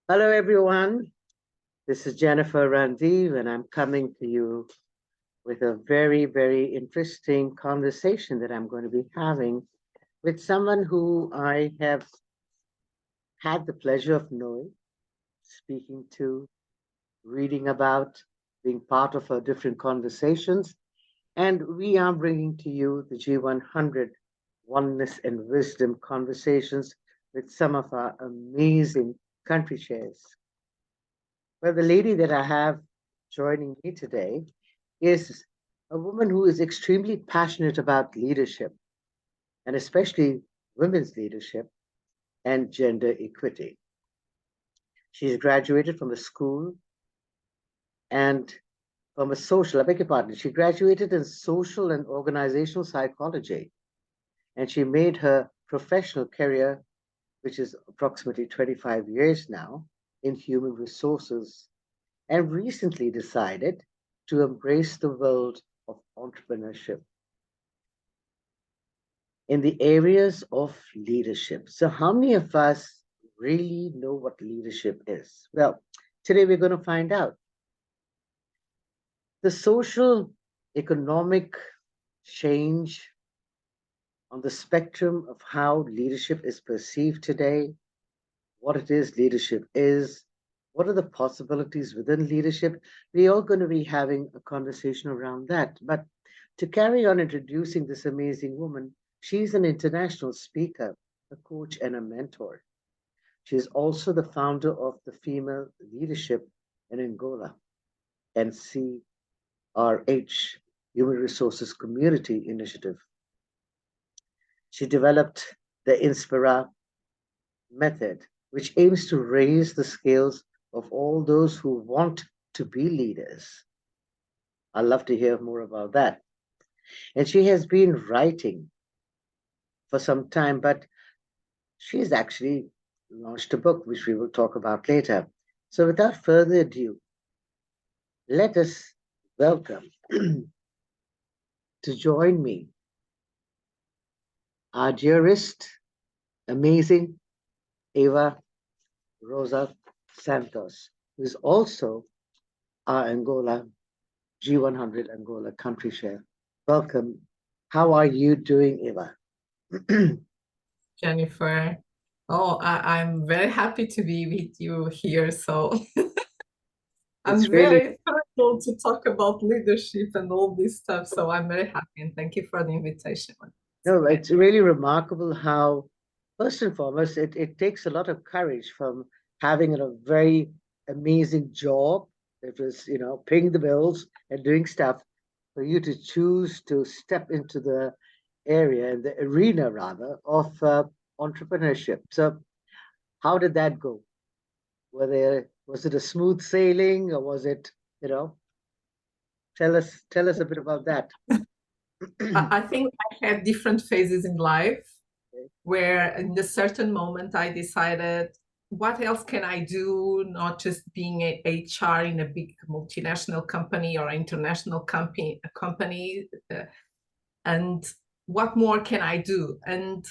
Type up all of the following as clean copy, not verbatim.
Hello, everyone. This is Jennifer Randiv, and I'm coming to you with a very, very interesting conversation that I'm going to be having with someone who I have had the pleasure of knowing, speaking to, reading about, being part of our different conversations. And we are bringing to you the G100 Oneness and Wisdom conversations with some of our amazing country chairs. Well, the lady that I have joining me today is a woman who is extremely passionate about leadership, and especially women's leadership and gender equity. She's graduated from a school and from a social, I beg your pardon, she graduated in social and organizational psychology, and she made her professional career, which is approximately 25 years now, in human resources, and recently decided to embrace the world of entrepreneurship in the areas of leadership. So, how many of us really know what leadership is? Well, today we're going to find out. The social, economic change on the spectrum of how leadership is perceived today, what it is leadership is, what are the possibilities within leadership. We're all going to be having a conversation around that. But to carry on introducing this amazing woman, she's an international speaker, a coach, and a mentor. She's also the founder of the Female Leadership in Angola and CRH, Human Resources Community Initiative. She developed the INSPIRA method, which aims to raise the skills of all those who want to be leaders. I'd love to hear more about that. And she has been writing for some time, but she's actually launched a book, which we will talk about later. So without further ado, let us welcome to join me our dearest, amazing Eva Rosa Santos, who is also our Angola G100 Angola country chair. Welcome. How are you doing, Eva? Jennifer. I'm very happy to be with you here. So I'm It's really, very thankful to talk about leadership and all this stuff. So I'm very happy and thank you for the invitation. no, it's really remarkable how, first and foremost, it takes a lot of courage from having a very amazing job that was, paying the bills and doing stuff for you to choose to step into the area, in the arena rather, of entrepreneurship. So, how did that go? Was it a smooth sailing, or was it, you know, tell us a bit about that. I think I had different phases in life where in a certain moment I decided, what else can I do? Not just being a HR in a big multinational company or international company, and what more can I do? And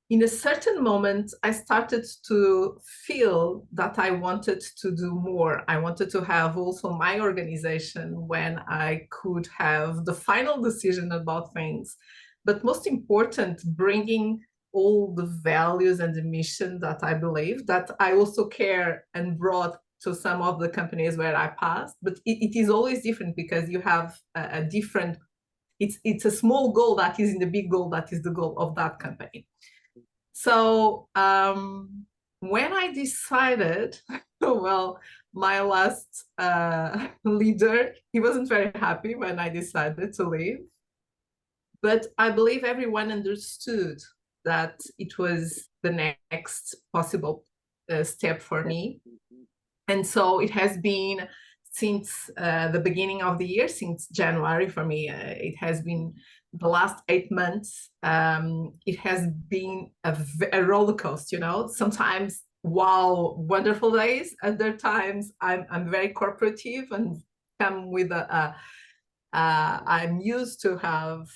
in a certain moment, I started to feel that I wanted to do more. I wanted to have also my organization when I could have the final decision about things. But most important, bringing all the values and the mission that I believe that I also care and brought to some of the companies where I passed. But it is always different because you have a different, it's a small goal that is in the big goal that is the goal of that company. So when I decided, well, my last leader, he wasn't very happy when I decided to leave. But I believe everyone understood that it was the next possible step for me. And so it has been since the beginning of the year, since January for me. It has been the last 8 months. It has been a roller coaster, sometimes wow, wonderful days. Other times I'm very corporative and come with I'm used to have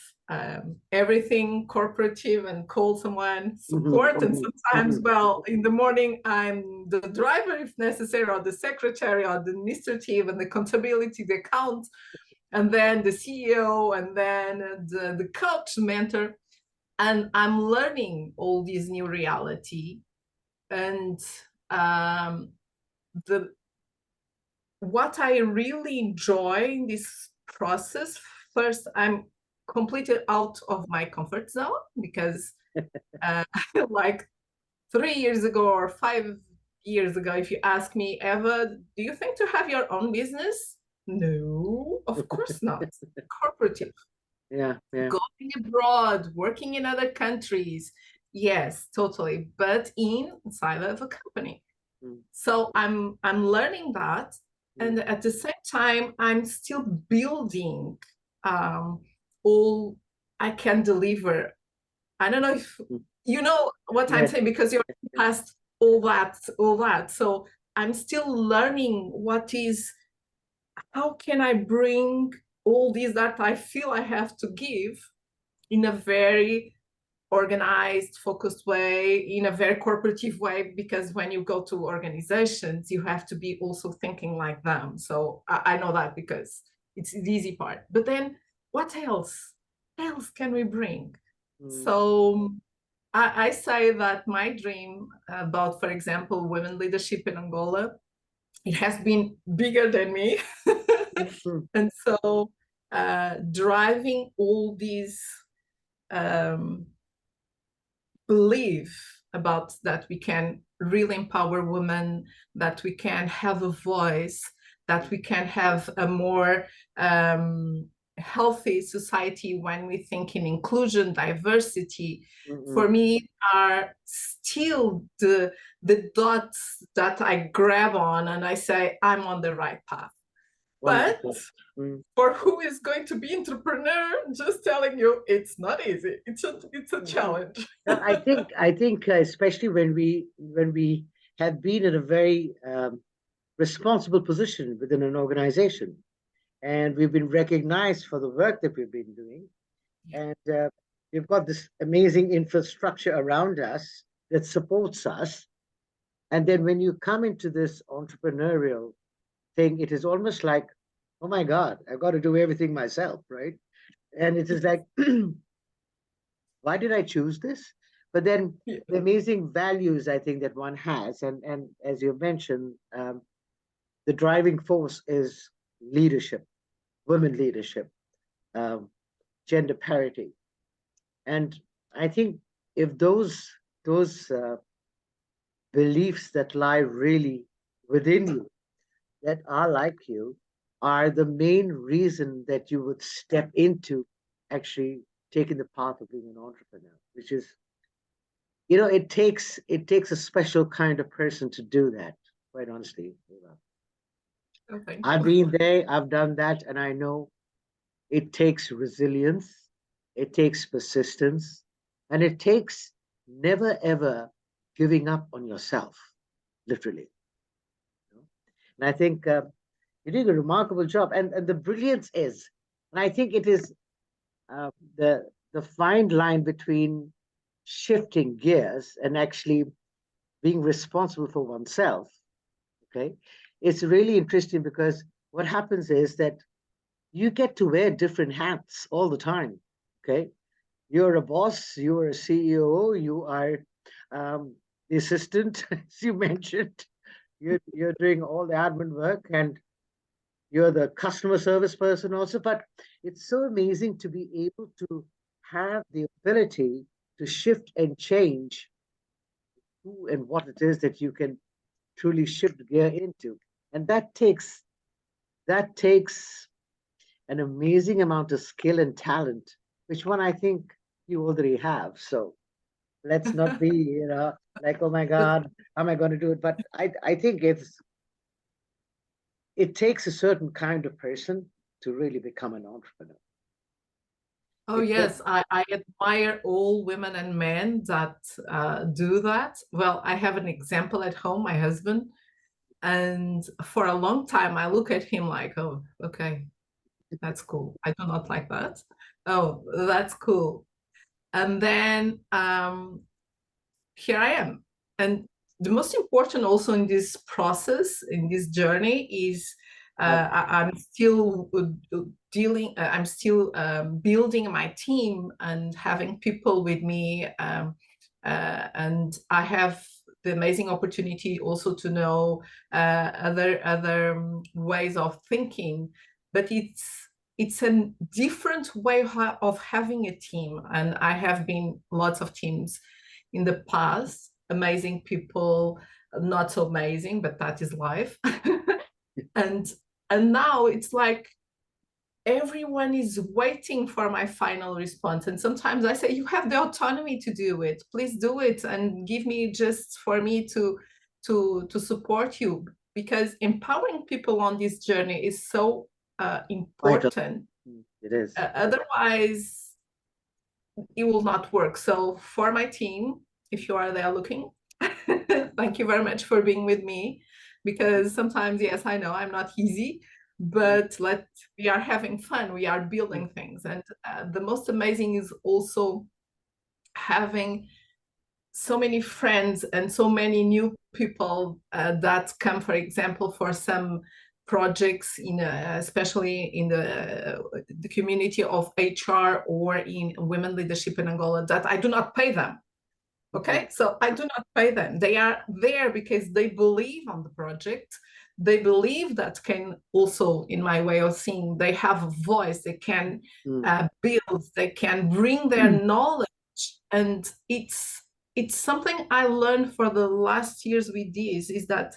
everything corporative and call someone support. And sometimes, well, in the morning, I'm the driver if necessary, or the secretary, or the administrative and the accountability, the account, and then the CEO, and then the coach, mentor. And I'm learning all this new reality. And what I really enjoy in this process, first, I'm completely out of my comfort zone, because like 3 years ago or 5 years ago, if you ask me, Eva, do you think to have your own business? No, of course not. Corporative. Yeah. Going abroad, working in other countries. Yes, totally. But inside of a company. So I'm learning that. And at the same time, I'm still building all I can deliver. I don't know if you know what I'm saying, because you're past all that. So I'm still learning how can I bring all these that I feel I have to give in a very organized, focused way, in a very corporative way, because when you go to organizations, you have to be also thinking like them. So I know that, because it's the easy part. But then what else can we bring? So I say that my dream about, for example, women leadership in Angola, it has been bigger than me. And so driving all these belief about that we can really empower women, that we can have a voice, that we can have a more healthy society when we think in inclusion, diversity, for me are still the dots that I grab on and I say, I'm on the right path. Wonderful. But for who is going to be entrepreneur, just telling you, it's not easy. It's a challenge. I think especially when we have been in a very responsible position within an organization, and we've been recognized for the work that we've been doing, and we've got this amazing infrastructure around us that supports us, and then when you come into this entrepreneurial thing, it is almost like, oh my God, I've got to do everything myself, right? And it is like, why did I choose this? But then the amazing values I think that one has, and as you mentioned, the driving force is leadership, women leadership, gender parity. And I think if those beliefs that lie really within you, that are like you, are the main reason that you would step into actually taking the path of being an entrepreneur, which is, it takes a special kind of person to do that, quite honestly. I've been there, I've done that, and I know it takes resilience, it takes persistence, and it takes never ever giving up on yourself, literally. And I think you're doing a remarkable job. And the brilliance is, and I think it is the fine line between shifting gears and actually being responsible for oneself. Okay, it's really interesting, because what happens is that you get to wear different hats all the time. Okay, you're a boss, you're a CEO, you are the assistant, as you mentioned. You're doing all the admin work, and you're the customer service person also. But it's so amazing to be able to have the ability to shift and change who and what it is that you can truly shift gear into. And that takes an amazing amount of skill and talent, which one I think you already have. So let's not be, like, oh my God, how am I going to do it? But I think it takes a certain kind of person to really become an entrepreneur. Oh, yes, I admire all women and men that do that. Well, I have an example at home, my husband, and for a long time I look at him like, oh, okay, that's cool. I do not like that. Oh, that's cool. And then here I am. And the most important also in this process, in this journey, is I'm still I'm still building my team and having people with me. And I have the amazing opportunity also to know other ways of thinking, but it's a different way of having a team. And I have been lots of teams in the past, amazing people, not so amazing, but that is life. and and now it's like everyone is waiting for my final response. And sometimes I say, you have the autonomy to do it. Please do it and give me just for me to support you, because empowering people on this journey is so Vital. important. It is. Otherwise, it will not work. So for my team, if you are there looking, thank you very much for being with me, because sometimes, yes, I know I'm not easy, but we are having fun, we are building things. And the most amazing is also having so many friends and so many new people that come, for example, for some projects especially in the community of HR or in women leadership in Angola, that I do not pay them. Okay, so I do not pay them. They are there because they believe on the project. They believe that can also, in my way of seeing, they have a voice. They can build. They can bring their knowledge, and it's something I learned for the last years with this, is that,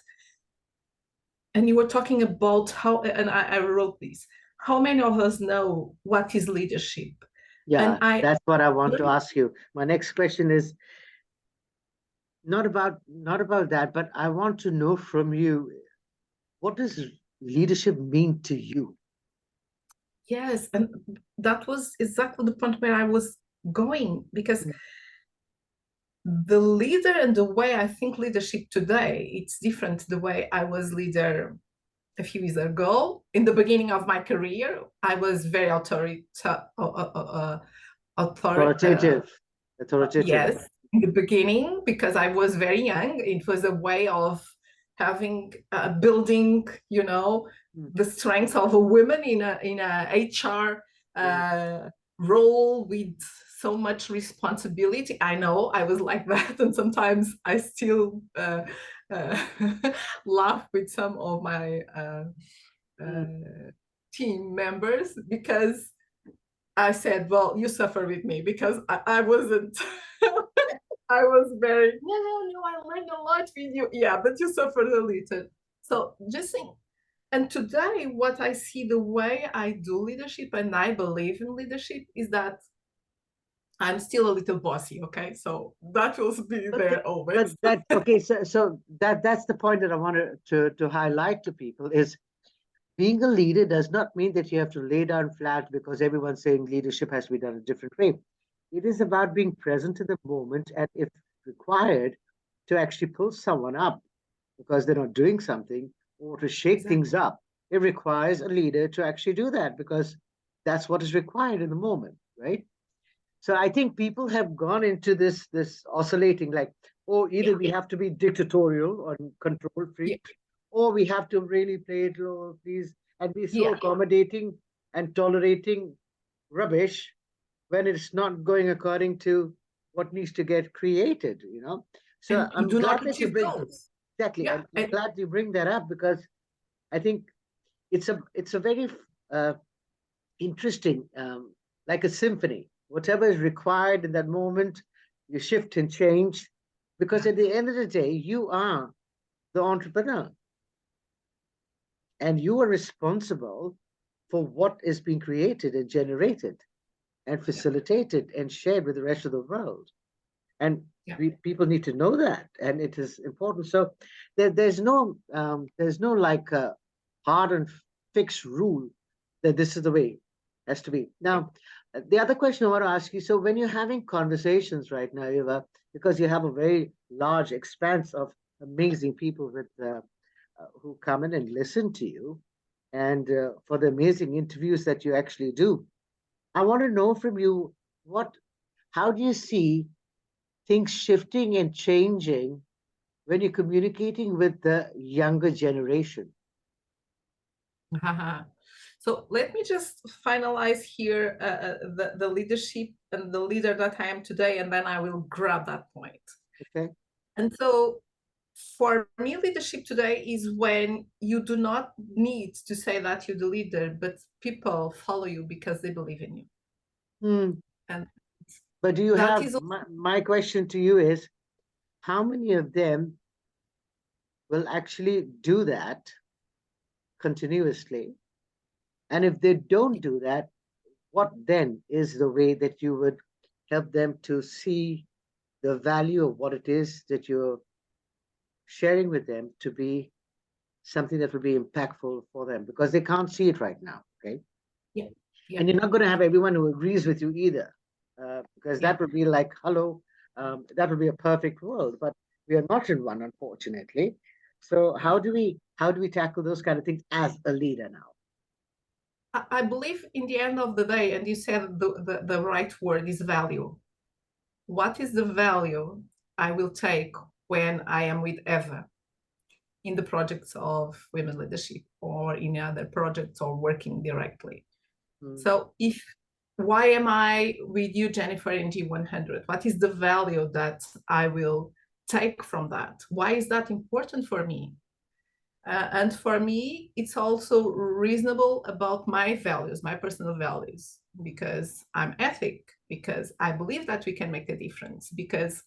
and you were talking about how, and I wrote this, how many of us know what is leadership? Yeah, And I that's what I want to ask you. My next question is not about that, but I want to know from you, what does leadership mean to you? Yes, and that was exactly the point where I was going, because the leader and the way I think leadership today, it's different the way I was leader a few years ago. In the beginning of my career, I was very Authoritative. Authoritative. yes, in the beginning, because I was very young. It was a way of having building, the strength of a woman in a HR role with so much responsibility. I know I was like that, and sometimes I still uh, laugh with some of my team members, because I said, well, you suffer with me, because I wasn't. I was very, no, I learned a lot with you. Yeah, but you suffered a little. So just think, and today, what I see, the way I do leadership and I believe in leadership, is that I'm still a little bossy. Okay, so that will be there But always. that okay, so that's the point that I wanted to highlight to people is being a leader does not mean that you have to lay down flat because everyone's saying leadership has to be done a different way. It is about being present in the moment and, if required, to actually pull someone up because they're not doing something, or to shake Exactly. things up. It requires a leader to actually do that because that's what is required in the moment, right? So I think people have gone into this oscillating, like, oh, either we have to be dictatorial or control Yeah, freaks, or we have to really play it low, please, and be so yeah, accommodating and tolerating rubbish when it's not going according to what needs to get created. So and you I'm do glad not that you achieve bring goals. exactly. Yeah, I'm and glad you bring that up because I think it's a very uh, interesting, like a symphony. Whatever is required in that moment, you shift and change, because yeah, at the end of the day, you are the entrepreneur and you are responsible for what is being created and generated and yeah, facilitated and shared with the rest of the world. And yeah, people need to know that, and it is important. So there's no like hard and fixed rule that this is the way it has to be. yeah. Now, the other question I want to ask you, so when you're having conversations right now, Eva, because you have a very large expanse of amazing people who come in and listen to you, and for the amazing interviews that you actually do, I want to know from you how do you see things shifting and changing when you're communicating with the younger generation? So let me just finalize here the leadership and the leader that I am today, and then I will grab that point. Okay. And so for me, leadership today is when you do not need to say that you're the leader, but people follow you because they believe in you. Hmm. And But do you that have is my question to you is how many of them will actually do that continuously? And if they don't do that, what then is the way that you would help them to see the value of what it is that you're sharing with them to be something that will be impactful for them because they can't see it right now. Okay. yeah, yeah, And you're not going to have everyone who agrees with you either, because yeah. that would be like, hello, that would be a perfect world, but we are not in one, unfortunately. So how do we tackle those kind of things as a leader now? I believe in the end of the day, and you said the right word is value. What is the value I will take when I am with Eva in the projects of women leadership or in other projects or working directly? Mm, So why am I with you, Jennifer, in G100? What is the value that I will take from that? Why is that important for me? And for me, it's also reasonable about my values, my personal values, because I'm ethic, because I believe that we can make a difference, because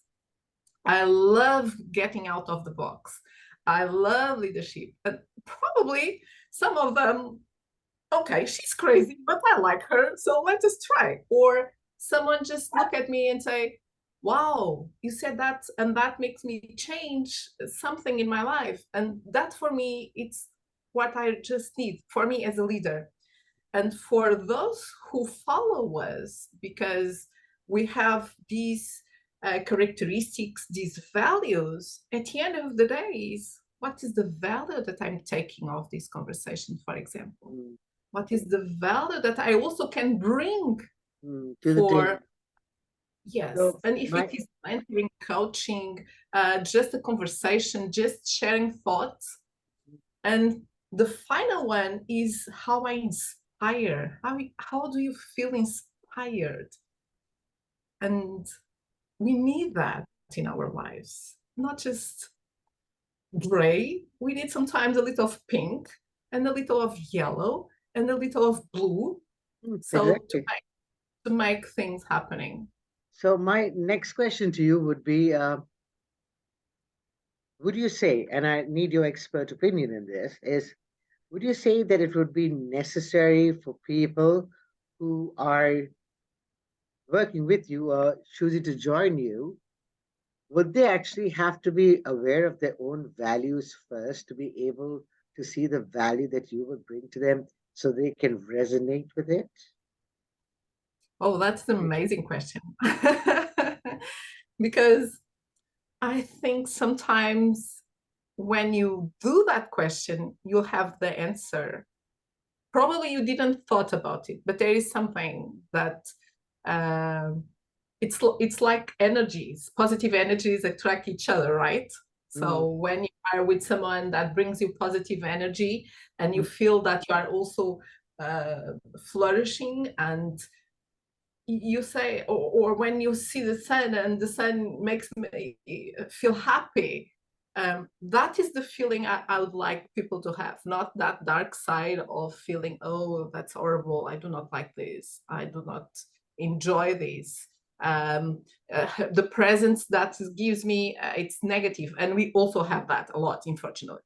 I love getting out of the box. I love leadership. And probably some of them, okay, she's crazy, but I like her, so let us try. Or someone just look at me and say, wow, you said that, and that makes me change something in my life. And that for me, it's what I just need for me as a leader. And for those who follow us, because we have these characteristics, these values, at the end of the day, is what is the value that I'm taking of this conversation, for example? mm, What is the value that I also can bring to the table. for, yes, So and if it my is mentoring, coaching, just a conversation, just sharing thoughts. And the final one is how I inspire. How do you feel inspired? And we need that in our lives, not just gray. We need sometimes a little of pink and a little of yellow and a little of blue. So exactly. to make things happening. So my next question to you would be, would you say, and I need your expert opinion in this, is would you say that it would be necessary for people who are working with you or choosing to join you, would they actually have to be aware of their own values first to be able to see the value that you would bring to them so they can resonate with it? Oh, that's an amazing question. Because I think sometimes when you do that question, you'll have the answer. Probably you didn't thought about it, but there is something that um, it's like energies, positive energies attract each other, right? Mm, So when you are with someone that brings you positive energy and you mm, feel that you are also flourishing, and you say, or when you see the sun and the sun makes me feel happy, that is the feeling I would like people to have, not that dark side of feeling, oh, that's horrible, I do not like this, I do not enjoy this. The presence that gives me, it's negative, and we also have that a lot, unfortunately.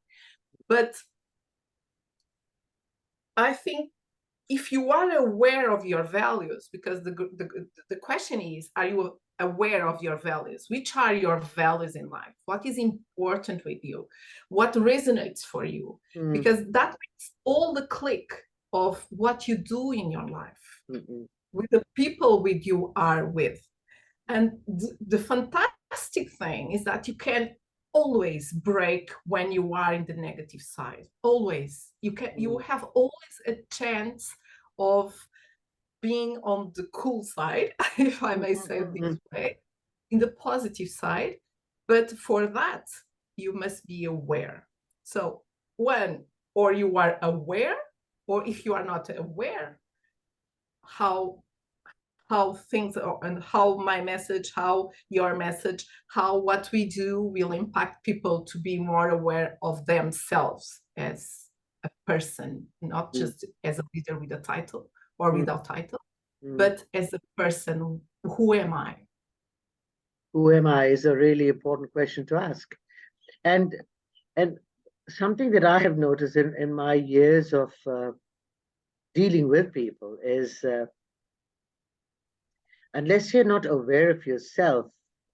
But I think if you are aware of your values, because the question is, are you aware of your values? Which are your values in life? What is important with you? What resonates for you? mm, Because that makes all the click of what you do in your life mm, mm, with the people with you are with. And the fantastic thing is that you can always break when you are in the negative side. Always. You mm, have always a chance of being on the cool side, if I may say it this way, in the positive side. But for that, you must be aware. So when, or you are aware, or if you are not aware, how things are, and how my message, how your message, how what we do will impact people to be more aware of themselves as a person, not just as a leader with a title or without title, but as a person. Who am I? Who am I is a really important question to ask. And something that I have noticed in my years of dealing with people is unless you're not aware of yourself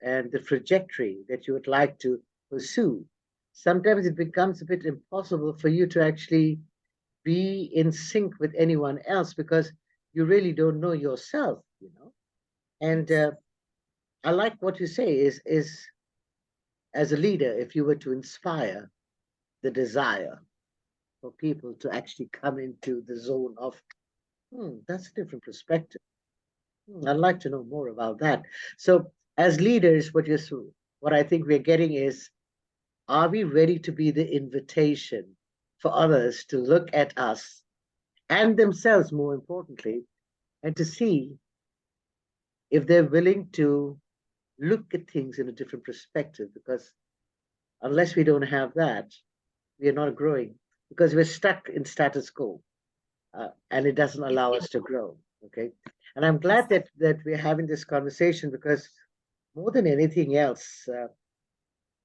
and the trajectory that you would like to pursue, sometimes it becomes a bit impossible for you to actually be in sync with anyone else because you really don't know yourself, you know. And I like what you say is as a leader, if you were to inspire the desire for people to actually come into the zone of, that's a different perspective. I'd like to know more about that. So, as leaders, what I think we're getting is, are we ready to be the invitation for others to look at us and themselves, more importantly, and to see if they're willing to look at things in a different perspective? Because unless we don't have that, we are not growing because we're stuck in status quo, and it doesn't allow us to grow. Okay, and I'm glad that we're having this conversation because more than anything else,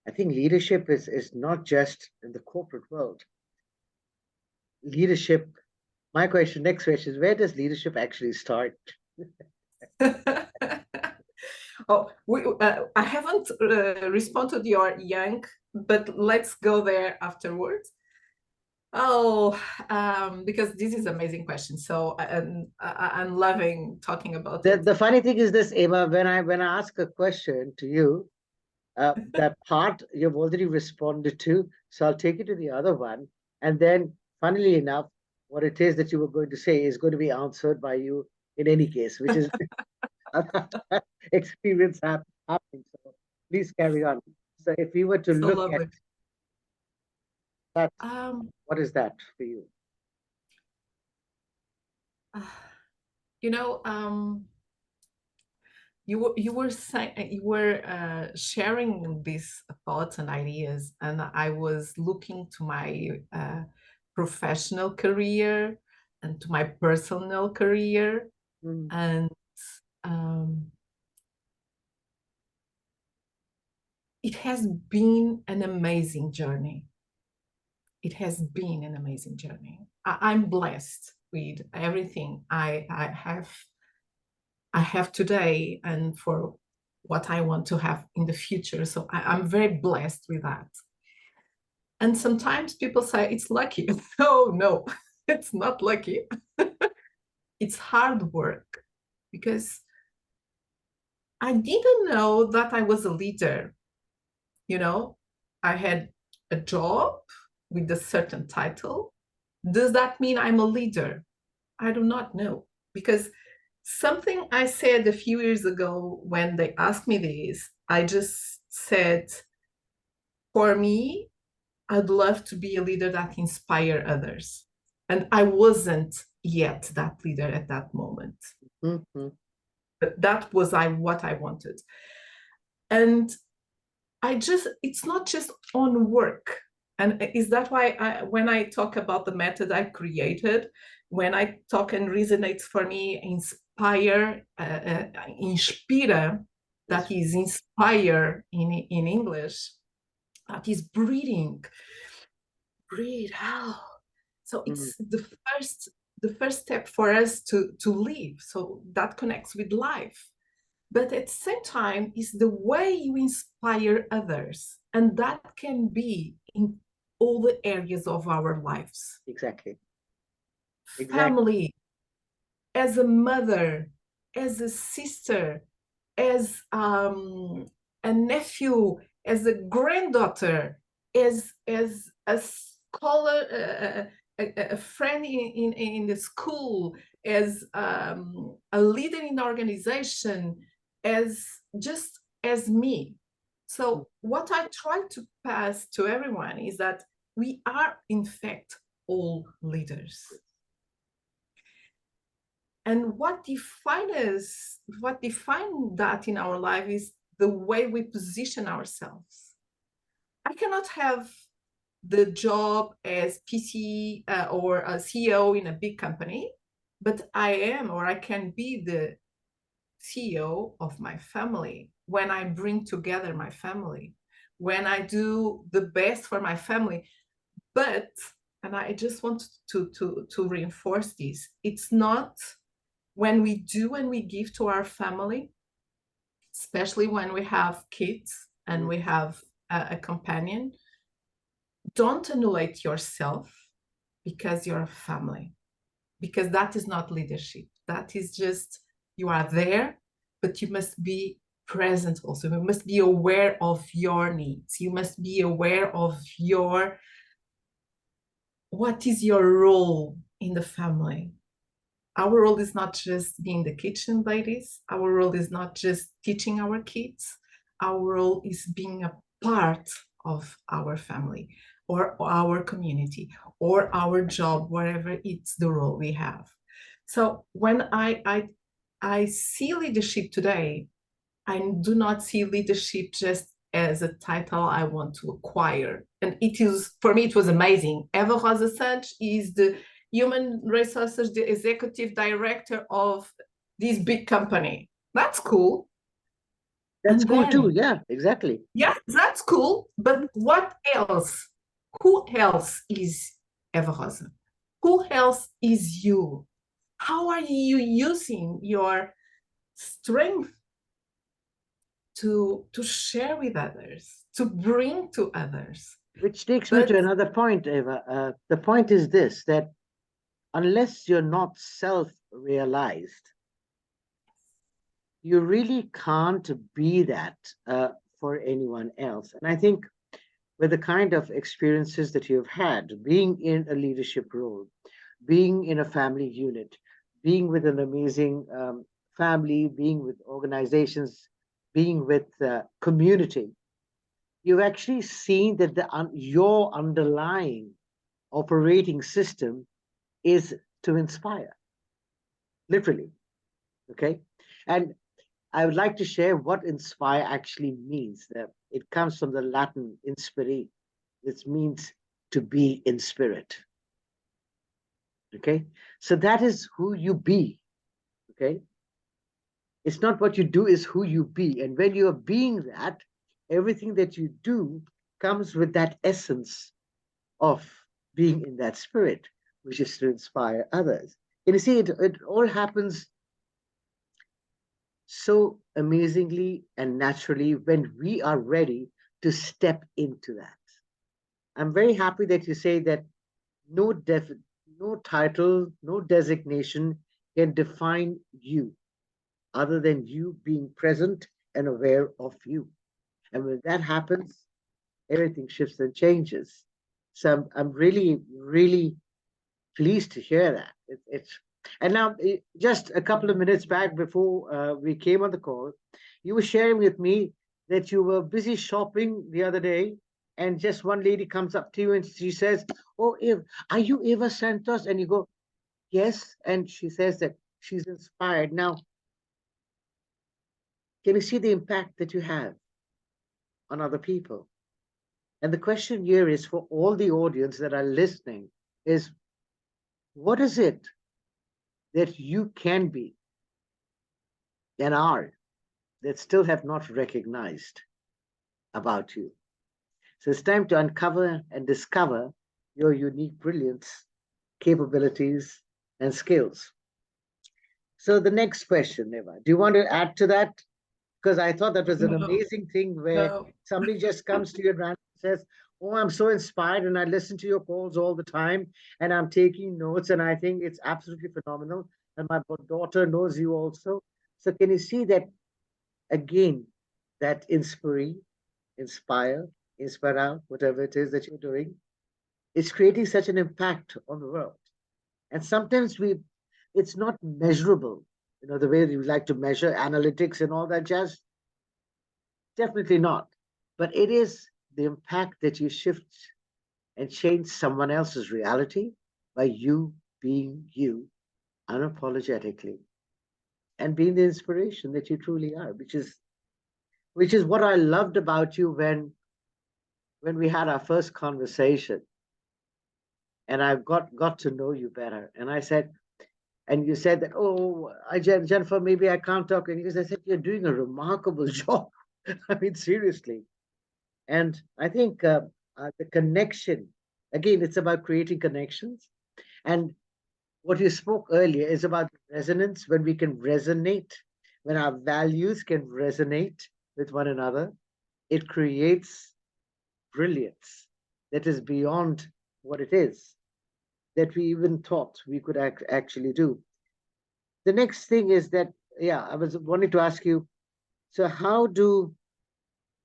I think leadership is not just in the corporate world. Leadership. Next question is, where does leadership actually start? Oh, I haven't responded to your young, but let's go there afterwards. Oh, because this is an amazing question. So I'm loving talking about it. The funny thing is this, Eva, when I ask a question to you, that part you've already responded to, so I'll take you to the other one. And then, funnily enough, what it is that you were going to say is going to be answered by you in any case, which is experience happening. So please carry on. So if we were to So look lovely. at that, what is that for you? You know, you were saying, you were sharing these thoughts and ideas, and I was looking to my professional career and to my personal career, and it has been an amazing journey. It has been an amazing journey. I'm blessed with everything I have today and for what I want to have in the future. So I'm very blessed with that. And sometimes people say it's lucky. No, it's not lucky. It's hard work because I didn't know that I was a leader. You know, I had a job with a certain title. Does that mean I'm a leader? I do not know, because something I said a few years ago when they asked me this, I just said, for me, I'd love to be a leader that inspire others. And I wasn't yet that leader at that moment. But that was what I wanted. And it's not just on work. And is that why when I talk about the method I created, when I talk and resonates for me, INSPIRA, that is inspire in English, that is breathe out. So it's the first step for us to live. So that connects with life. But at the same time, is the way you inspire others. And that can be in all the areas of our lives. Exactly. Family, as a mother, as a sister, as a nephew, as a granddaughter, as a scholar, a friend in the school, as a leader in the organization, as just as me. So what I try to pass to everyone is that we are, in fact, all leaders. And what defines that in our life is the way we position ourselves. I cannot have the job as PC or a CEO in a big company, but I am, or I can be, the CEO of my family when I bring together my family, when I do the best for my family. But, and I just want to reinforce this, it's not when we do and we give to our family, especially when we have kids and we have a companion, don't annihilate yourself because you're a family, because that is not leadership. That is just, you are there, but you must be present also. You must be aware of your needs. You must be aware of what is your role in the family. Our role is not just being the kitchen ladies. Our role is not just teaching our kids. Our role is being a part of our family or our community or our job, wherever it's the role we have. So when I see leadership today, I do not see leadership just as a title I want to acquire. And it is, for me, it was amazing. Eva Rosa Santos is the human resources, the executive director of this big company. That's cool. That's And cool too. then, Yeah, exactly. yeah, that's cool. But what else? Who else is Eva Rosa? Who else is you? How are you using your strength to share with others, to bring to others? Which takes me But to another point, Eva. The point is this, that unless you're not self-realized, you really can't be that for anyone else. And I think with the kind of experiences that you've had, being in a leadership role, being in a family unit, being with an amazing family, being with organizations, being with community, you've actually seen that your underlying operating system is to inspire, literally. Okay. And I would like to share what inspire actually means. It comes from the Latin inspiri, which means to be in spirit. Okay. So that is who you be. Okay. It's not what you do, is who you be. And when you are being that, everything that you do comes with that essence of being in that spirit, which is to inspire others. And you see, it all happens so amazingly and naturally when we are ready to step into that. I'm very happy that you say that no no title, no designation can define you other than you being present and aware of you. And when that happens, everything shifts and changes. So I'm really, really pleased to hear that. It's and now just a couple of minutes back before we came on the call, you were sharing with me that you were busy shopping the other day, and just one lady comes up to you and she says, "Oh, Eva, are you Eva Santos?" And you go, "Yes," and she says that she's inspired. Now, can you see the impact that you have on other people? And the question here is for all the audience that are listening: is what is it that you can be and are that still have not recognized about you? So it's time to uncover and discover your unique brilliance, capabilities, and skills. So the next question, Eva, do you want to add to that? Because I thought that was an no, amazing thing where no. somebody just comes to you and says, "Oh, I'm so inspired and I listen to your calls all the time and I'm taking notes and I think it's absolutely phenomenal. And my daughter knows you also." So can you see that again, that inspire, whatever it is that you're doing? It's creating such an impact on the world. And sometimes it's not measurable, the way we like to measure analytics and all that jazz. Definitely not. But it is the impact that you shift and change someone else's reality by you being you unapologetically and being the inspiration that you truly are, which is what I loved about you when we had our first conversation and I got to know you better. And I said, and you said that, oh, Jennifer, maybe I can't talk English. I said, you're doing a remarkable job. I mean, seriously. And I think the connection, again, it's about creating connections. And what you spoke earlier is about resonance, when we can resonate, when our values can resonate with one another, it creates brilliance that is beyond what it is, that we even thought we could actually do. The next thing is that, yeah, I was wanting to ask you, so how do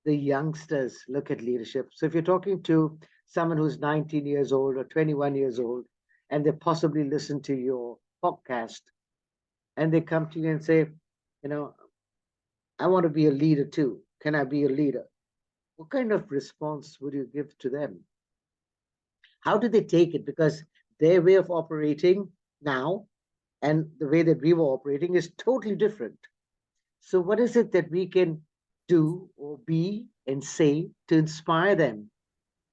the youngsters look at leadership? So if you're talking to someone who's 19 years old or 21 years old, and they possibly listen to your podcast, and they come to you and say, I want to be a leader too. Can I be a leader? What kind of response would you give to them? How do they take it? Because their way of operating now and the way that we were operating is totally different. So what is it that we can do or be and say to inspire them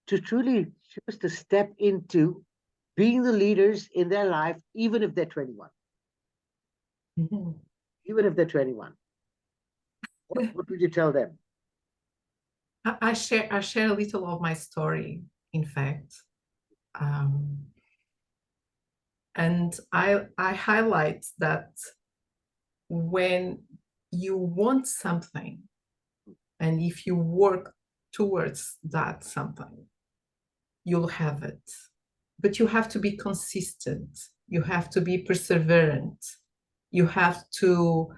to truly choose to step into being the leaders in their life, even if they're 21? Mm-hmm. Even if they're 21, what would you tell them? I share a little of my story, in fact. And I highlight that when you want something, and if you work towards that something, you'll have it. But you have to be consistent. You have to be perseverant. You have to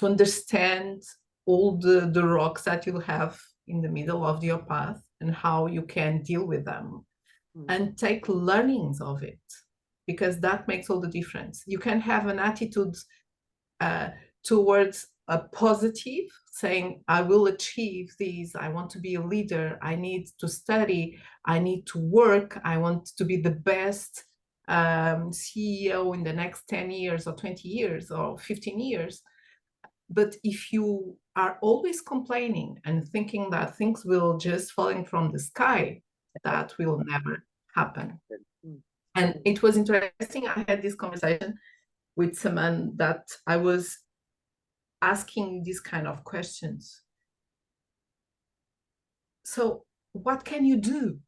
understand all the rocks that you have in the middle of your path and how you can deal with them and take learnings of it, because that makes all the difference. You can have an attitude towards a positive, saying, I will achieve these, I want to be a leader, I need to study, I need to work, I want to be the best CEO in the next 10 years or 20 years or 15 years. But if you are always complaining and thinking that things will just falling from the sky, that will never happen. And it was interesting. I had this conversation with someone that I was asking these kind of questions. So what can you do?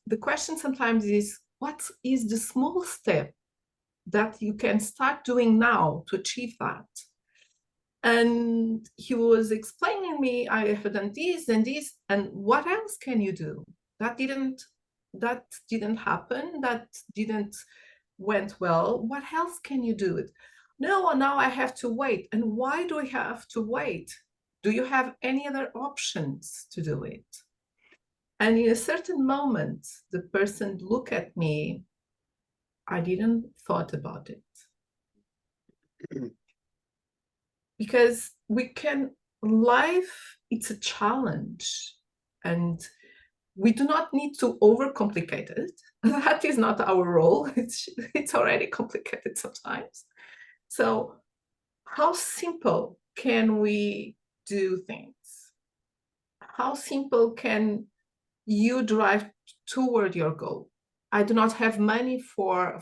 The question sometimes is, what is the small step that you can start doing now to achieve that? And he was explaining me, I have done this and this, and what else can you do? That didn't happen, that didn't went well. What else can you do? No, now I have to wait. And why do I have to wait? Do you have any other options to do it? And in a certain moment, the person looked at me, I didn't thought about it. Because life, it's a challenge, and we do not need to overcomplicate it. That is not our role. It's already complicated sometimes. So how simple can we do things? How simple can you drive toward your goal? I do not have money for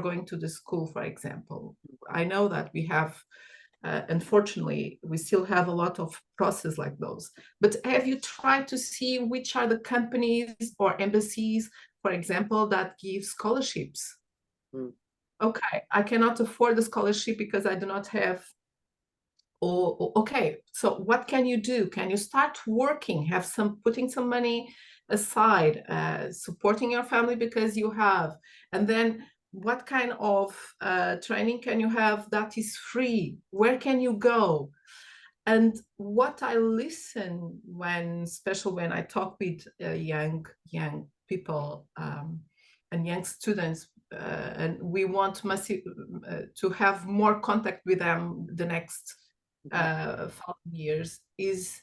going to the school, for example. I know that we have unfortunately, we still have a lot of process like those. But have you tried to see which are the companies or embassies, for example, that give scholarships? Okay, I cannot afford the scholarship because I do not have. Okay, so what can you do? Can you start working, putting some money aside, supporting your family because you have, and then what kind of training can you have that is free? Where can you go? And what I listen when, especially when I talk with young people and young students, and we want to have more contact with them the next 5 years, is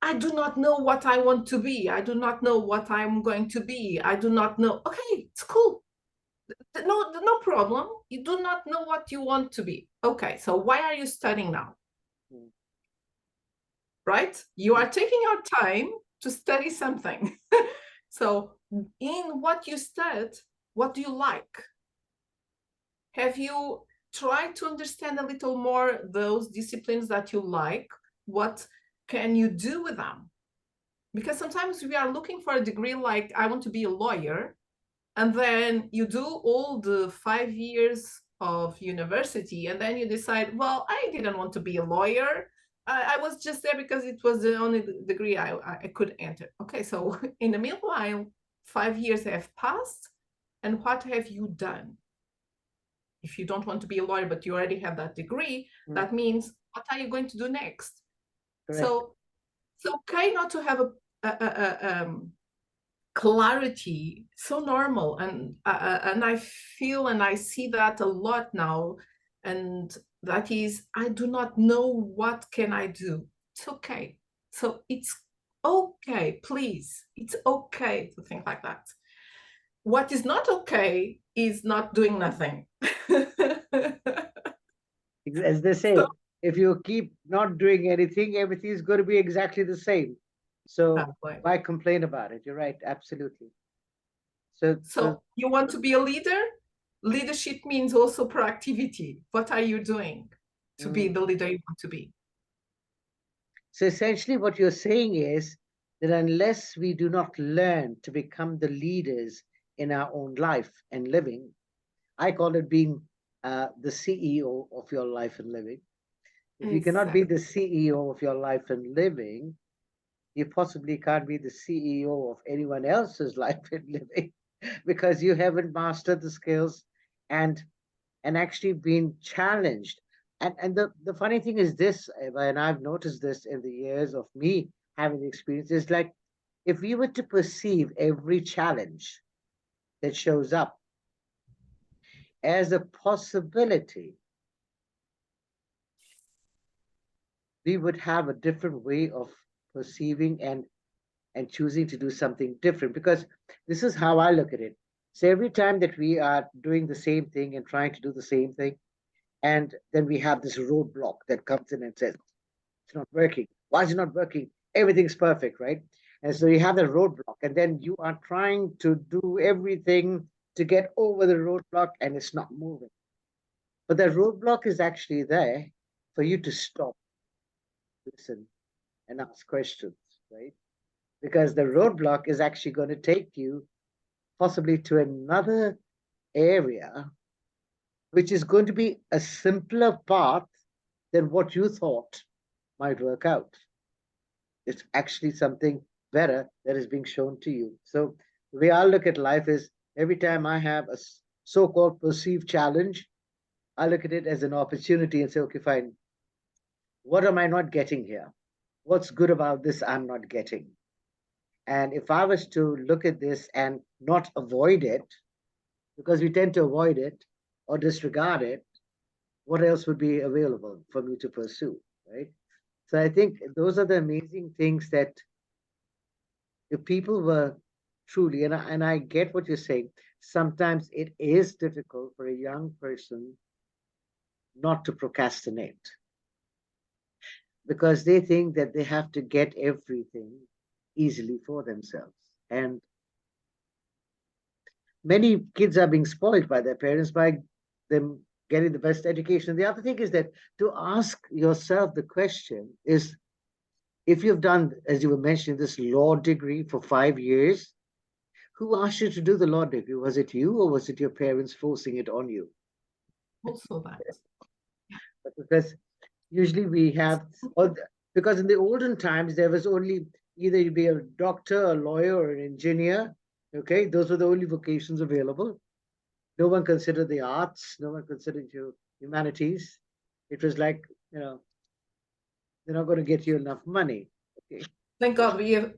I do not know what I want to be. I do not know what I'm going to be. I do not know. Okay, it's cool. No problem. You do not know what you want to be. Okay, so why are you studying now? Right? You are taking your time to study something. So in what you study, what do you like? Have you tried to understand a little more those disciplines that you like? What can you do with them? Because sometimes we are looking for a degree like, I want to be a lawyer, and then you do all the 5 years of university, and then you decide, well, I didn't want to be a lawyer. I was just there because it was the only degree I could enter. Okay, so in the meanwhile, 5 years have passed, and what have you done? If you don't want to be a lawyer, but you already have that degree, that means, what are you going to do next? Correct. So it's okay not to have a clarity, so normal, and I feel and I see that a lot now, and that is, I do not know what can I do. It's okay. So it's okay, please. It's okay to think like that. What is not okay is not doing nothing. As they say, So, if you keep not doing anything, everything is going to be exactly the same. So why complain about it? You're right, absolutely. So you want to be a leader? Leadership means also proactivity. What are you doing to be the leader you want to be? So essentially what you're saying is that unless we do not learn to become the leaders in our own life and living, I call it being the CEO of your life and living. If you cannot be the CEO of your life and living, you possibly can't be the CEO of anyone else's life and living because you haven't mastered the skills and actually been challenged. And the funny thing is this, Eva, and I've noticed this in the years of me having the experience, is like if we were to perceive every challenge that shows up as a possibility, we would have a different way of perceiving and choosing to do something different, because this is how I look at it. So every time that we are doing the same thing and trying to do the same thing, and then we have this roadblock that comes in and says, it's not working. Why is it not working? Everything's perfect, right? And so you have the roadblock, and then you are trying to do everything to get over the roadblock, and it's not moving. But the roadblock is actually there for you to stop, listen, and ask questions, right? Because the roadblock is actually going to take you possibly to another area, which is going to be a simpler path than what you thought might work out. It's actually something better that is being shown to you. So the way I look at life is every time I have a so-called perceived challenge, I look at it as an opportunity and say, okay, fine. What am I not getting here? What's good about this I'm not getting? And if I was to look at this and not avoid it, because we tend to avoid it or disregard it, what else would be available for me to pursue, right? So I think those are the amazing things that if people were truly, and I get what you're saying, sometimes it is difficult for a young person not to procrastinate because they think that they have to get everything easily for themselves. And many kids are being spoiled by their parents by them getting the best education. The other thing is that to ask yourself the question is, if you've done, as you were mentioning, this law degree for 5 years, who asked you to do the law degree? Was it you or was it your parents forcing it on you? Also that. Because usually we have, because in the olden times, there was only either you be a doctor, a lawyer, or an engineer. Okay, those were the only vocations available. No one considered the arts, no one considered humanities. It was like you know, they're not going to get you enough money. Okay. Thank God we are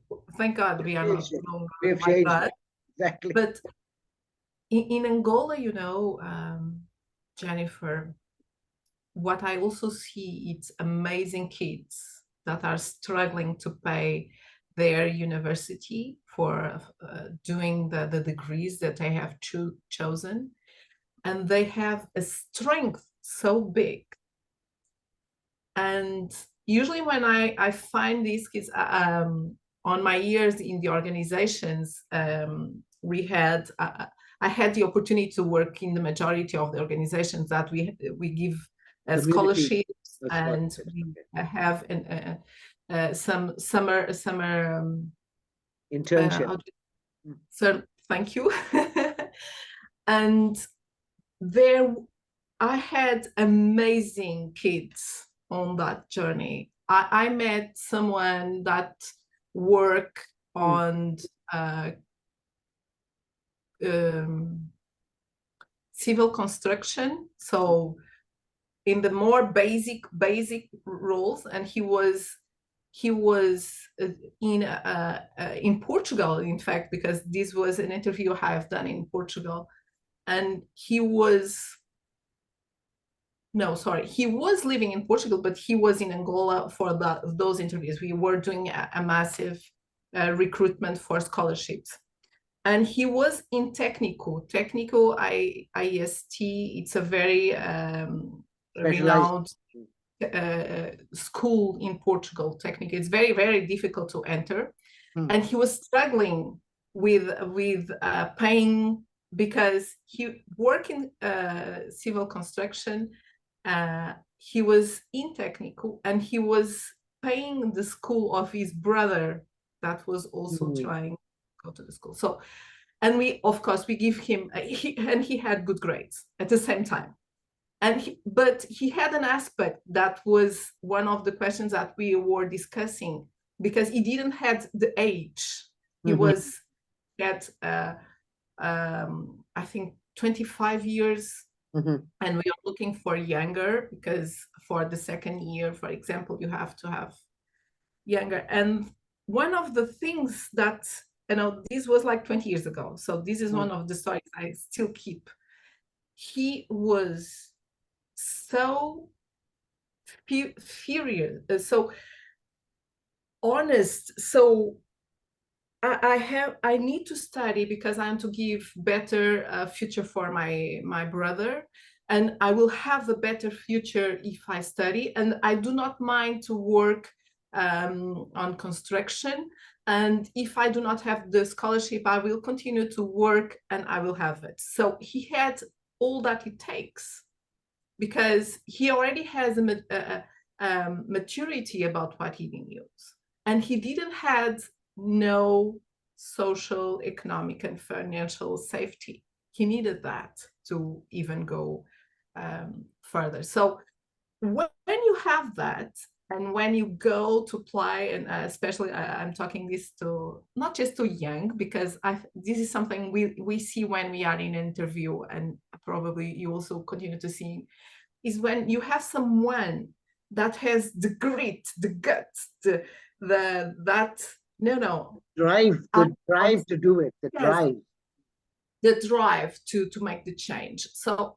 no longer We have like changed that. exactly. But in Angola, you know, Jennifer, what I also see, it's amazing kids that are struggling to pay their university for doing the degrees that they have chosen. And they have a strength so big. And usually when I find these kids on my years in the organizations, I had the opportunity to work in the majority of the organizations that we give Community scholarships, and we have some summer internship. So thank you. And there I had amazing kids on that journey. I met someone that worked on civil construction, so in the more basic roles, and he was in Portugal, in fact, because this was an interview I have done in Portugal, and he was living in Portugal, but he was in Angola for those interviews. We were doing a massive recruitment for scholarships. And he was in Técnico, IST. It's a very renowned school in Portugal, Técnico. It's very, very difficult to enter. And he was struggling with paying, because he worked in civil construction. He was in Técnico, and he was paying the school of his brother that was also trying to go to the school. So, and we, of course, we give him, and he had good grades at the same time. But he had an aspect that was one of the questions that we were discussing, because he didn't have the age. He was at, I think, 25 years. And we are looking for younger, because for the second year, for example, you have to have younger. And one of the things that, this was like 20 years ago. So this is one of the stories I still keep. He was so furious, so honest. So I need to study, because I want to give better future for my brother, and I will have a better future if I study. And I do not mind to work on construction. And if I do not have the scholarship, I will continue to work, and I will have it. So he had all that it takes, because he already has a maturity about what he needs, and he didn't have no social, economic, and financial safety. He needed that to even go further. So when you have that, and when you go to apply, and especially I'm talking this to not just to young, because this is something we see when we are in an interview, and probably you also continue to see, is when you have someone that has the grit, the guts, the drive to do it, the drive to make the change. So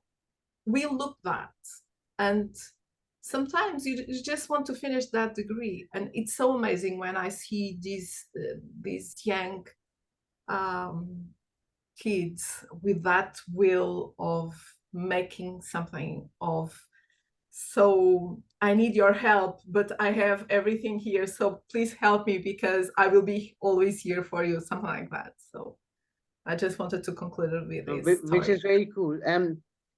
we look that, and sometimes you just want to finish that degree. And it's so amazing when I see these young kids with that will of making something of. So I need your help, but I have everything here, so please help me, because I will be always here for you, something like that. So I just wanted to conclude with this, which is very cool.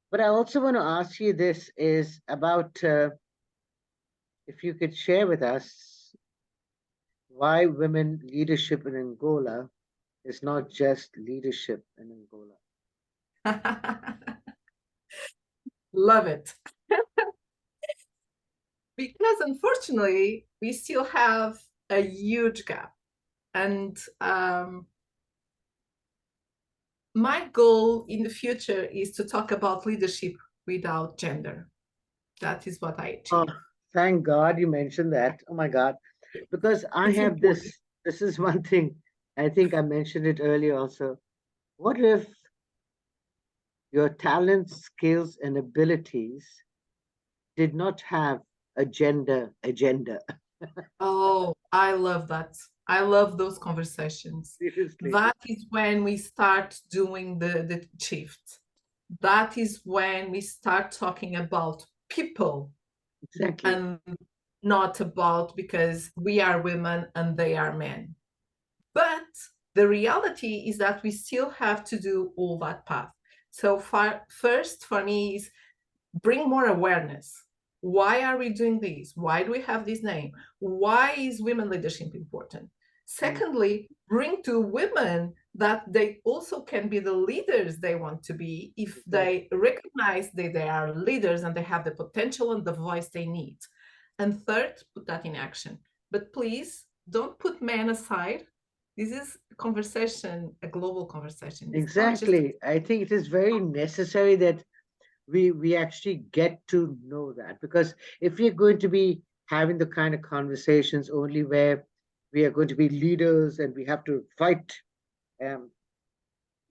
But I also want to ask you, this is about if you could share with us why women leadership in Angola is not just leadership in Angola. Love it. Because unfortunately, we still have a huge gap. And my goal in the future is to talk about leadership without gender. That is what I achieve. Thank God you mentioned that. Oh my God. Because I It's have important. this is one thing. I think I mentioned it earlier also. What if your talents, skills, and abilities did not have a gender agenda? Oh, I love that. I love those conversations. Seriously. That is when we start doing the shift. That is when we start talking about people Exactly. and not about because we are women and they are men. But the reality is that we still have to do all that path. So first for me is bring more awareness. Why are we doing this? Why do we have this name? Why is women leadership important? Secondly, bring to women that they also can be the leaders they want to be if they recognize that they are leaders and they have the potential and the voice they need. And third, put that in action. But please don't put men aside. This is a conversation, a global conversation. It's not just Exactly. I think it is very necessary that we actually get to know that, because if we're going to be having the kind of conversations only where we are going to be leaders and we have to fight, um,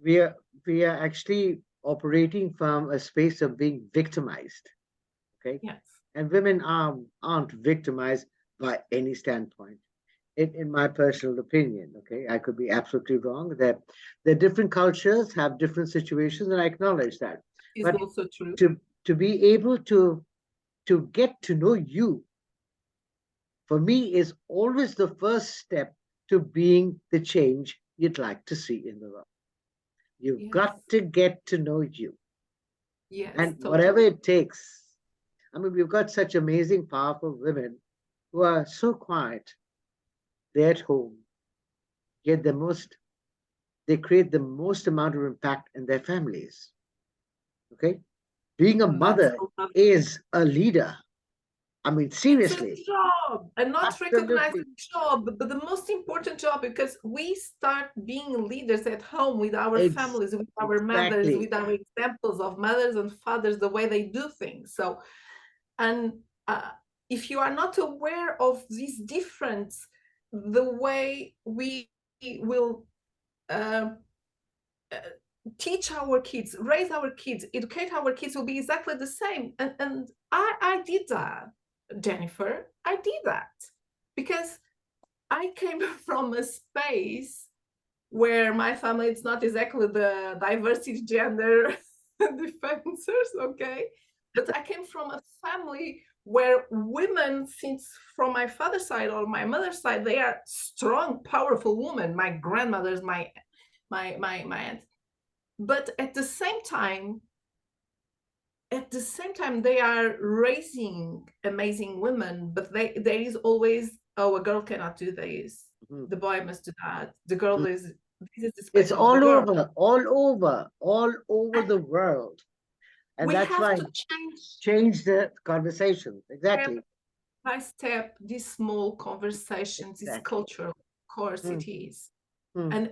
we are we are actually operating from a space of being victimized. Okay, yes. and women aren't victimized by any standpoint. In my personal opinion, okay, I could be absolutely wrong. That the different cultures have different situations, and I acknowledge that. Is But also true. to be able to get to know you, for me, is always the first step to being the change you'd like to see in the world. You've Yes. got to get to know you, Yes, and whatever totally. it takes. I mean, we've got such amazing, powerful women who are so quiet. They're at home, yet they create the most amount of impact in their families. Okay, being a And that's mother a love. is a leader. I mean, It's a seriously, job and not recognized a absolutely, job, but the most important job because we start being leaders at home with our Ex- families, with our mothers, exactly. with our examples of mothers and fathers, the way they do things. So, and if you are not aware of this difference, the way we will uh, teach our kids, raise our kids, educate our kids will be exactly the same. And I did that, Jennifer. I did that because I came from a space where my family it's not exactly the diversity gender defenders, okay? But I came from a family where women, since from my father's side or my mother's side, they are strong, powerful women. My grandmothers, my aunt, but at the same time they are raising amazing women, but there is always, oh, a girl cannot do this, Mhm. the boy must do that, the girl Mhm. is, this is the It's space of the girl. all over And the world, and we that's have why to change change the conversation. step Exactly, by step these small conversations, this exactly. culture, of course Mm, it is. mm. And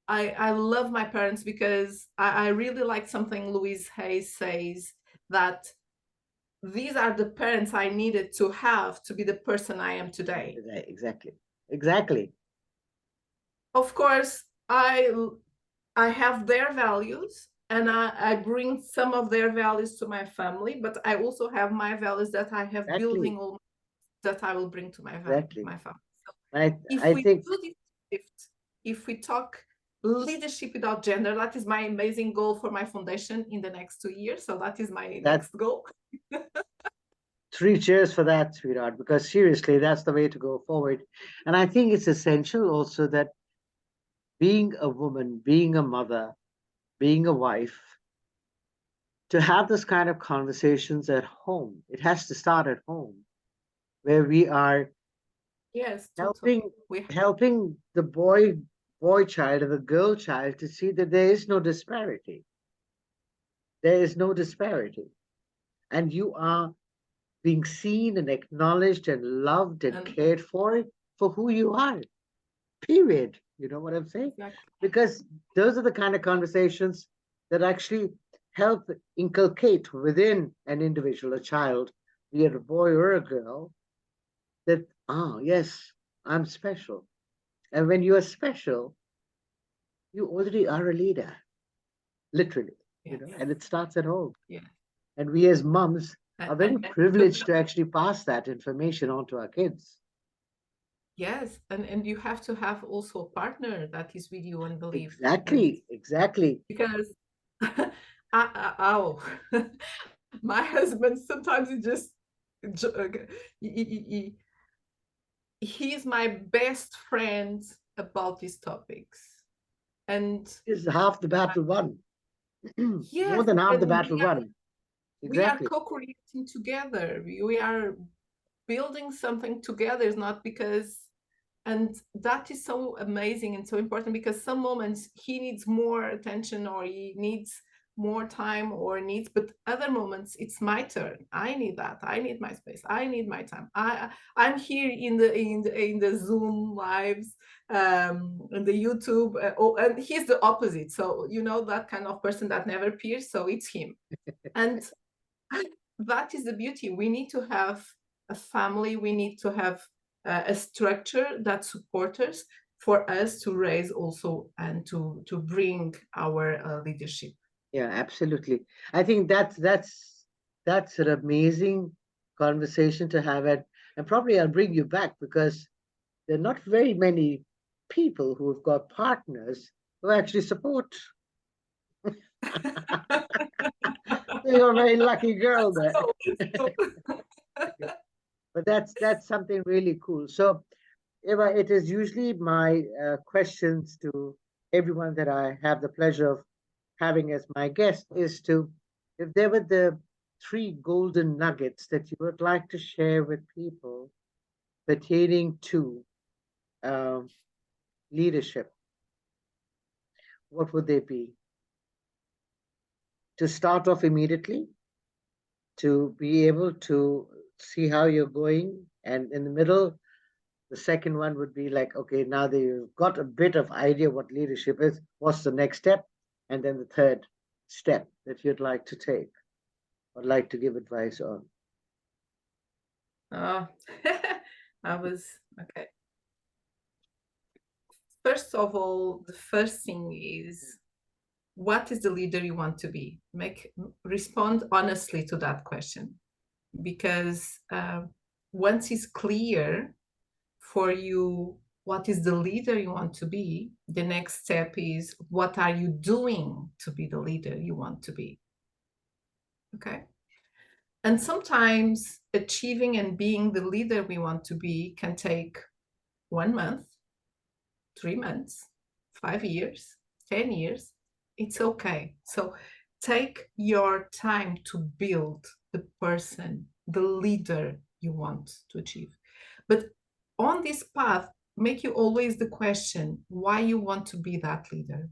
I love my parents because I really like something Louise Hay says, that these are the parents I needed to have to be the person I am today. Exactly, exactly. Of course, I have their values and I bring some of their values to my family, but I also have my values that I have Exactly, building all that I will bring to exactly. my family. So I if I we think do this shift, if we talk leadership without gender, that is my amazing goal for my foundation in the next 2 years. So that is my that next goal. 3 cheers for that, sweetheart, because seriously, that's the way to go forward. And I think it's essential also that being a woman, being a mother, being a wife, to have this kind of conversations at home, it has to start at home, where we are Yes, totally. helping We helping the boy child or the girl child to see that there is no disparity. There is no disparity. And you are being seen and acknowledged and loved and and cared for who you are. Period. You know what I'm saying? exactly. Because those are the kind of conversations that actually help inculcate within an individual, a child, be it a boy or a girl, that, yes, I'm special. And when you are special, you already are a leader, literally, Yes. and it starts at home. Yeah. And we as mums are very And privileged to actually pass that information on to our kids. yes, and you have to have also a partner that is with you and believe. Exactly, exactly. Because oh, my husband sometimes he's my best friend about these topics. And Is half the battle won. More yes, than half the and battle won. we are Exactly. co-creating together. We are building something together. It's not because, and that is so amazing and so important, because some moments he needs more attention or he needs more time or needs, but other moments it's my turn. I need that. I need my space. I need my time. I'm here in the Zoom lives, in the YouTube. And he's the opposite. So that kind of person that never appears. So it's him. And that is the beauty. We need to have a family. We need to have a structure that supports us, for us to raise also and to bring our leadership. Yeah, absolutely. I think that's an amazing conversation to have, and probably I'll bring you back because there are not very many people who have got partners who actually support. You're a very lucky girl there. So, But that's something really cool. So, Eva, it is usually my questions to everyone that I have the pleasure of having as my guest is to, if there were the three golden nuggets that you would like to share with people pertaining to um, leadership, what would they be? To start off immediately, to be able to see how you're going, and in the middle, the second one would be like, okay, now that you've got a bit of idea what leadership is, what's the next step? And then the third step that you'd like to take or like to give advice on. I was okay. First of all, the first thing is, what is the leader you want to be? Respond honestly to that question, because once it's clear for you what is the leader you want to be, the next step is, what are you doing to be the leader you want to be? Okay. And sometimes achieving and being the leader we want to be can take 1 month, 3 months, 5 years, 10 years. It's okay. So take your time to build the person, the leader you want to achieve. But on this path, make you always the question why you want to be that leader.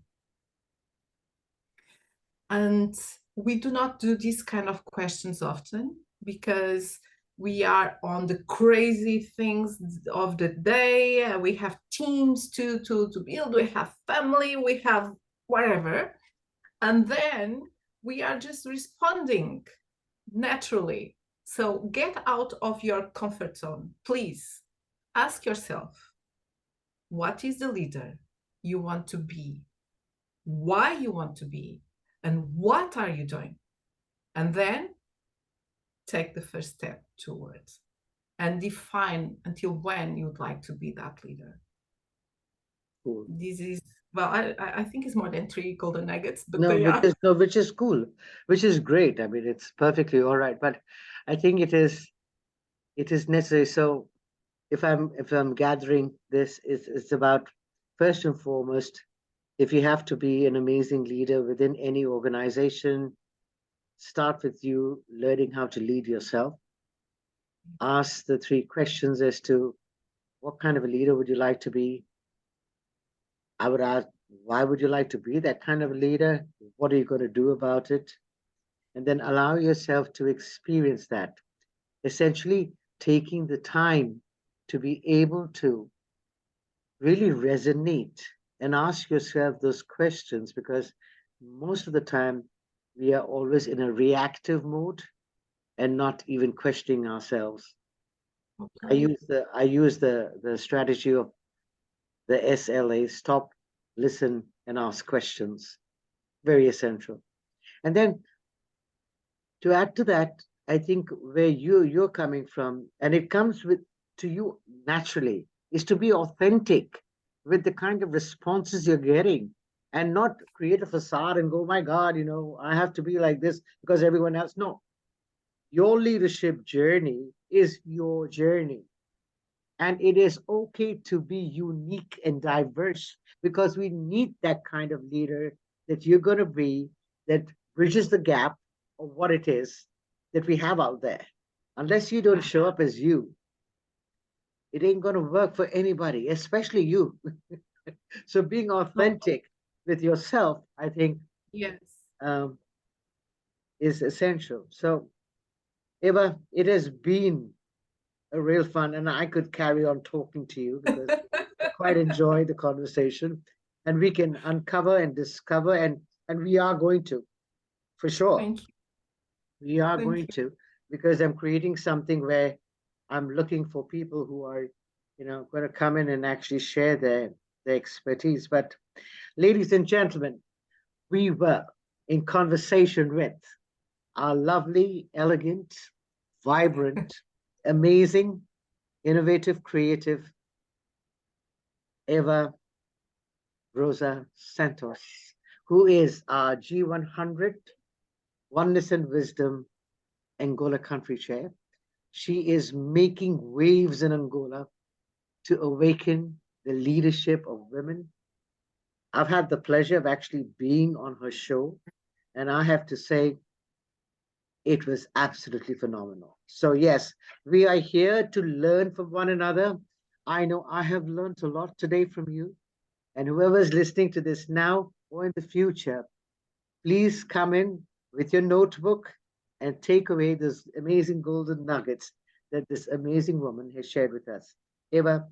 And we do not do these kind of questions often, because we are on the crazy things of the day. We have teams to build, we have family, we have whatever. And then we are just responding naturally. So get out of your comfort zone. Please ask yourself, what is the leader you want to be? Why you want to be? And what are you doing? And then take the first step towards and define until when you'd like to be that leader. Cool. This is, well, I think it's more than three golden nuggets, but No, they which are. is no, which is cool, which is great. I mean, it's perfectly all right. But I think it is necessary. So if I'm gathering this, it's about first and foremost, if you have to be an amazing leader within any organization, start with you learning how to lead yourself. Ask the three questions as to what kind of a leader would you like to be? I would ask, why would you like to be that kind of a leader? What are you going to do about it? And then allow yourself to experience that. Essentially, taking the time to be able to really resonate and ask yourself those questions, because most of the time we are always in a reactive mode. and not even questioning ourselves. I Okay. use the strategy of the SLA: stop, listen, and ask questions. Very essential. And then to add to that, I think where you're coming from, and it comes with to you naturally, is to be authentic with the kind of responses you're getting, and not create a facade and go, my God, I have to be like this because everyone else. No, your leadership journey is your journey. And it is okay to be unique and diverse, because we need that kind of leader that you're going to be, that bridges the gap of what it is that we have out there. Unless you don't Yeah. show up as you, it ain't going to work for anybody, especially you. So being No. authentic with yourself, I think, Yes. um, is essential. So, Eva, it has been a real fun, and I could carry on talking to you because I quite enjoy the conversation, and we can uncover and discover, and we are going to, for sure. Thank you. We are Thank going you. to, because I'm creating something where I'm looking for people who are, going to come in and actually share their expertise. But ladies and gentlemen, we were in conversation with our lovely, elegant, vibrant, amazing, innovative, creative Eva Rosa Santos, who is our G100 Oneness and Wisdom Angola country chair. She is making waves in Angola to awaken the leadership of women. I've had the pleasure of actually being on her show, and I have to say, it was absolutely phenomenal. So, yes, we are here to learn from one another. I know I have learned a lot today from you, and whoever's listening to this now or in the future, please come in with your notebook and take away those amazing golden nuggets that this amazing woman has shared with us. Eva,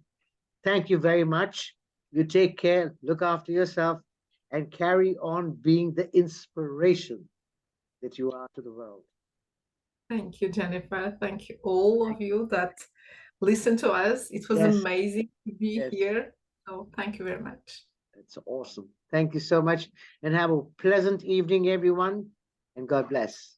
thank you very much. You take care, look after yourself, and carry on being the inspiration that you are to the world. Thank you, Jennifer. Thank you, all of you that listened to us. It was Yes, amazing to be yes, here. So thank you very much. it's awesome. Thank you so much, and have a pleasant evening, everyone, and God bless.